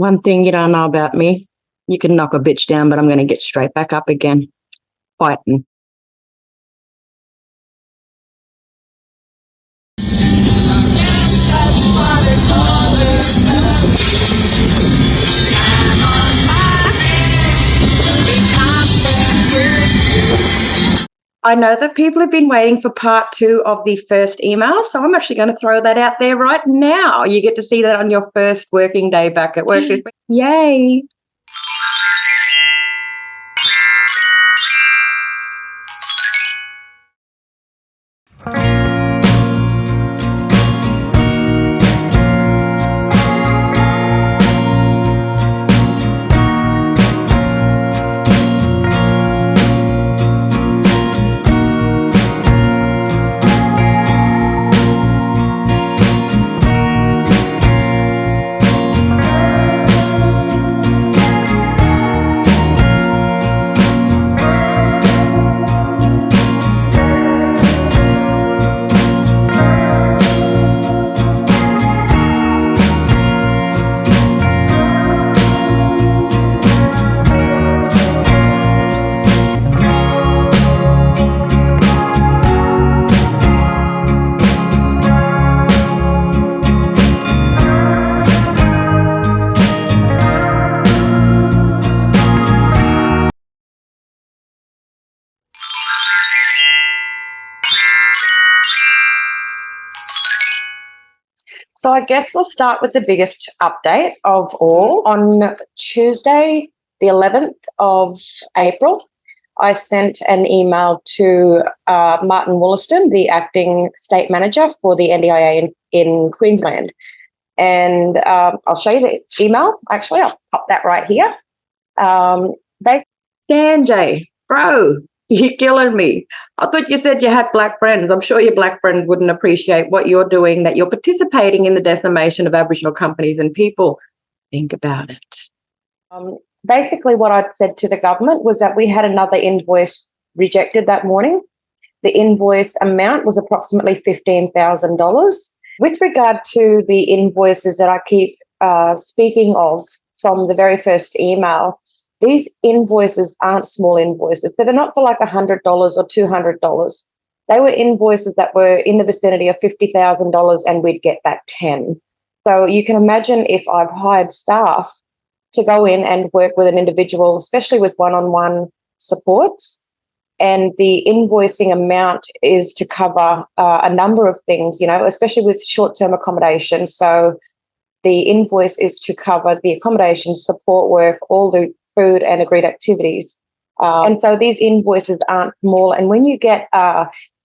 One thing you don't know about me, you can knock a bitch down, but I'm going to get straight back up again, fighting. I know that people have been waiting for part 2 of the first email, so I'm actually going to throw that out there right now. You get to see that on your first working day back at work this week. Yay! So I guess we'll start with the biggest update of all. On Tuesday, the 11th of April, I sent an email to Martin Wollaston, the acting state manager for the NDIA in Queensland. And I'll show you the email. Actually, I'll pop that right here. Sanjay, bro, you're killing me. I thought you said you had black friends. I'm sure your black friends wouldn't appreciate what you're doing, that you're participating in the decimation of Aboriginal companies and people. Think about it. Basically, what I'd said to the government was that we had another invoice rejected that morning. The invoice amount was approximately $15,000. With regard to the invoices that I keep speaking of from the very first email, these invoices aren't small invoices. So they're not for like $100 or $200. They were invoices that were in the vicinity of $50,000 and we'd get back 10. So you can imagine if I've hired staff to go in and work with an individual, especially with one-on-one supports, and the invoicing amount is to cover a number of things, you know, especially with short-term accommodation. So the invoice is to cover the accommodation, support work, all the food and agreed activities. And so these invoices aren't small. And when you get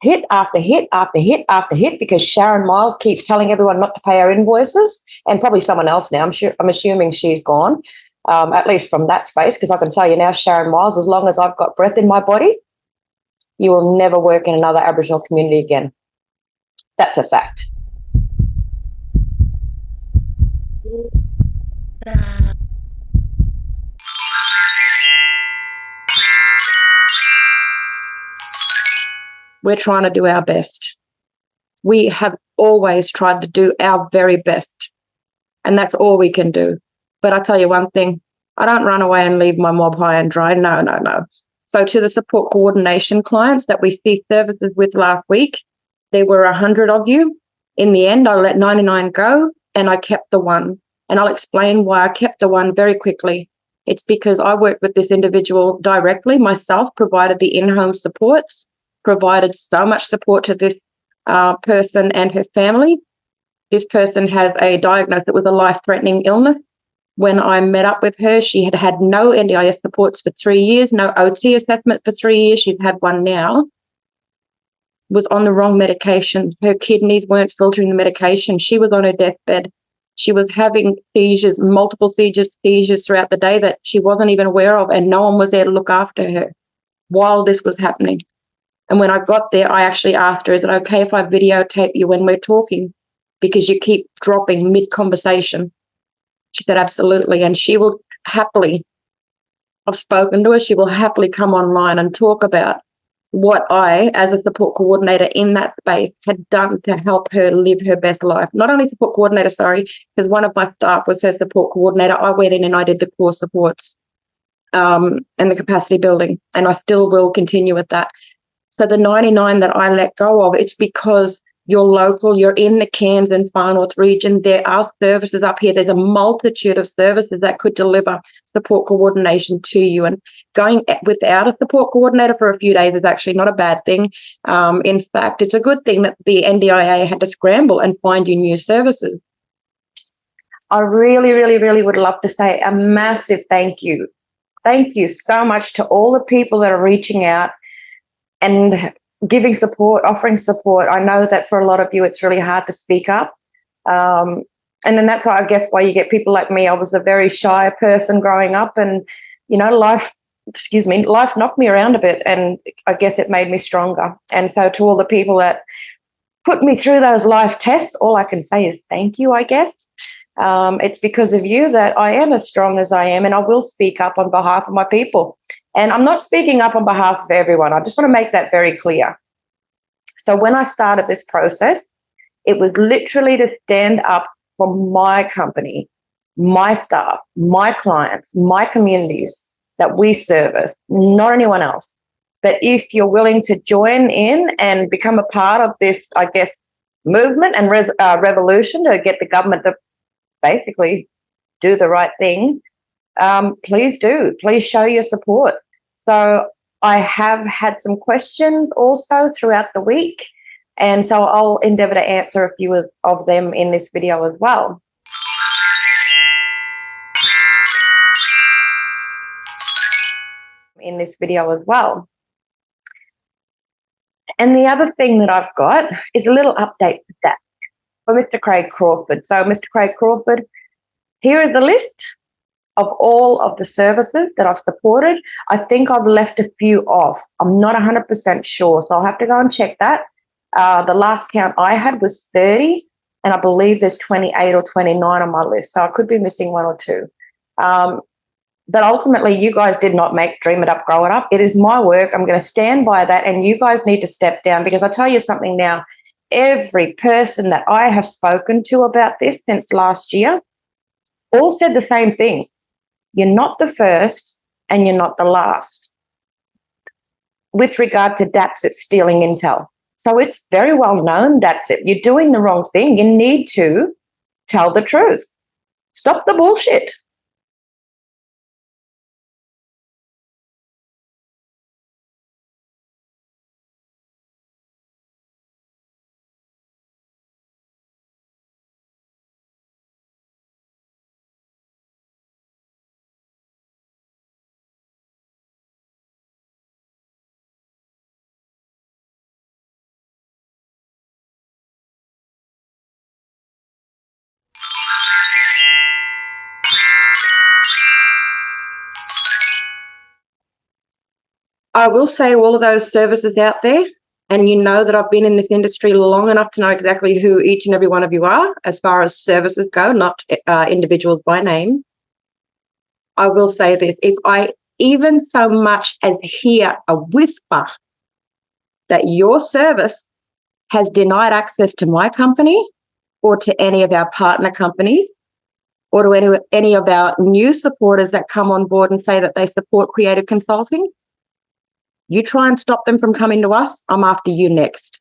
hit after hit after hit after hit, because Sharon Miles keeps telling everyone not to pay our invoices, and probably someone else now, I'm assuming she's gone, at least from that space, because I can tell you now, Sharon Miles, as long as I've got breath in my body, you will never work in another Aboriginal community again. That's a fact. We're trying to do our best. We have always tried to do our very best, and that's all we can do. But I tell you one thing, I don't run away and leave my mob high and dry. No, no, no. So to the support coordination clients that we ceased services with last week, there were 100 of you. In the end, I let 99 go and I kept the one. And I'll explain why I kept the one very quickly. It's because I worked with this individual directly myself, provided the in-home supports, provided so much support to this person and her family. This person has a diagnosis with a life-threatening illness. When I met up with her, she had had no NDIS supports for 3 years, no OT assessment for 3 years. She's had one now. Was on the wrong medication. Her kidneys weren't filtering the medication. She was on her deathbed. She was having seizures, multiple seizures throughout the day that she wasn't even aware of, and no one was there to look after her while this was happening. And when I got there, I actually asked her, is it okay if I videotape you when we're talking? Because you keep dropping mid-conversation. She said, absolutely. And she will happily, I've spoken to her, she will happily come online and talk about what I, as a support coordinator in that space, had done to help her live her best life. Not only support coordinator, because one of my staff was her support coordinator. I went in and I did the core supports and the capacity building, and I still will continue with that. So the 99 that I let go of, it's because you're local, you're in the Cairns and Far North region. There are services up here. There's a multitude of services that could deliver support coordination to you. And going without a support coordinator for a few days is actually not a bad thing. In fact, it's a good thing that the NDIA had to scramble and find you new services. I really, really, really would love to say a massive thank you. Thank you so much to all the people that are reaching out and giving support, offering support. I know that for a lot of you, it's really hard to speak up. And then that's why, I guess, why you get people like me. I was a very shy person growing up, and, you know, life knocked me around a bit, and I guess it made me stronger. And so to all the people that put me through those life tests, all I can say is thank you, I guess. It's because of you that I am as strong as I am, and I will speak up on behalf of my people. And I'm not speaking up on behalf of everyone. I just want to make that very clear. So when I started this process, it was literally to stand up for my company, my staff, my clients, my communities that we service, not anyone else. But if you're willing to join in and become a part of this, I guess, movement and revolution to get the government to basically do the right thing, please do. Please show your support. So I have had some questions also throughout the week, and so I'll endeavour to answer a few of them in this video as well. And the other thing that I've got is a little update for that for Mr. Craig Crawford. So Mr. Craig Crawford, here is the list of all of the services that I've supported. I think I've left a few off. I'm not 100% sure, so I'll have to go and check that. The last count I had was 30, and I believe there's 28 or 29 on my list, so I could be missing one or two. But ultimately, you guys did not make Dream It Up, Grow It Up. It is my work. I'm going to stand by that, and you guys need to step down, because I'll tell you something now. Every person that I have spoken to about this since last year all said the same thing. You're not the first and you're not the last with regard to DATSIP stealing intel. So it's very well known, DATSIP, you're doing the wrong thing. You need to tell the truth. Stop the bullshit. I will say to all of those services out there, and you know that I've been in this industry long enough to know exactly who each and every one of you are as far as services go, not individuals by name. I will say this, if I even so much as hear a whisper that your service has denied access to my company or to any of our partner companies or to any of our new supporters that come on board and say that they support creative consulting, you try and stop them from coming to us, I'm after you next.